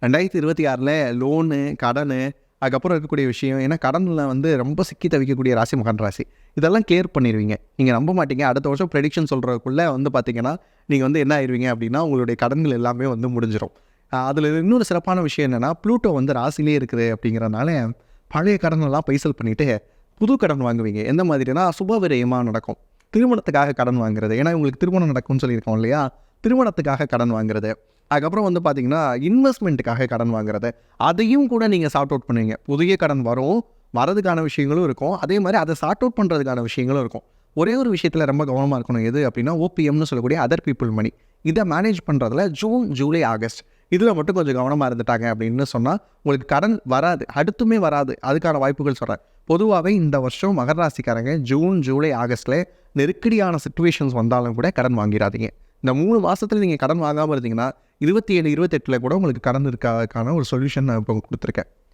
2026ல் loan, கடனு, அதுக்கப்புறம் இருக்கக்கூடிய விஷயம். ஏன்னா கடனில் வந்து ரொம்ப சிக்கி தவிக்கக்கூடிய ராசி மகர ராசி. இதெல்லாம் கிளியர் பண்ணிடுவீங்க. நீங்கள் நம்ப மாட்டீங்க. அடுத்த வருஷம் ப்ரெடிக்ஷன் சொல்கிறதுக்குள்ளே வந்து பார்த்தீங்கன்னா, நீங்கள் வந்து என்ன ஆயிடுவீங்க அப்படின்னா, உங்களுடைய கடன்கள் எல்லாமே வந்து முடிஞ்சிடும். அதில் இன்னொரு சிறப்பான விஷயம் என்னென்னா, ப்ளூட்டோ வந்து ராசிலே இருக்குது அப்படிங்கிறனால, பழைய கடனெல்லாம் பைசல் பண்ணிவிட்டு புது கடன் வாங்குவீங்க. எந்த மாதிரினா, சுப விரயமாக நடக்கும். திருமணத்துக்காக கடன் வாங்குறது. ஏன்னா உங்களுக்கு திருமணம் நடக்கும்னு சொல்லியிருக்கோம் இல்லையா? திருமணத்துக்காக கடன் வாங்குறது. அதுக்கப்புறம் வந்து பார்த்தீங்கன்னா, இன்வெஸ்ட்மெண்ட்டுக்காக கடன் வாங்குறது. அதையும் கூட நீங்கள் சார்ட் அவுட் பண்ணுவீங்க. புதிய கடன் வரும், வரதுக்கான விஷயங்களும் இருக்கும். அதே மாதிரி அதை சார்ட் அவுட் பண்ணுறதுக்கான விஷயங்களும் இருக்கும். ஒரே ஒரு விஷயத்தில் ரொம்ப கவனமாக இருக்கணும். எது அப்படின்னா, ஓபிஎம்னு சொல்லக்கூடிய அதர் பீப்புள் மணி. இதை மேனேஜ் பண்ணுறதுல ஜூன், ஜூலை, ஆகஸ்ட் இதில் மட்டும் கொஞ்சம் கவனமாக இருந்துட்டாங்க அப்படின்னு சொன்னால், உங்களுக்கு கடன் வராது, அடுத்துமே வராது. அதுக்கான வாய்ப்புகள் சொல்கிறேன். பொதுவாகவே இந்த வருஷம் மகர ராசிக்காரங்க ஜூன், ஜூலை, ஆகஸ்ட்டில் நெருக்கடியான சிச்சுவேஷன்ஸ் வந்தாலும் கூட கடன் வாங்கிடாதீங்க. இந்த 3 மாதத்தில் நீங்கள் கடன் வாங்காமல் இருந்தீங்கன்னா, 27, 28ல் கூட உங்களுக்கு கடன் இருக்காதுக்கான ஒரு சொல்யூஷன் நான் இப்போ கொடுத்துருக்கேன்.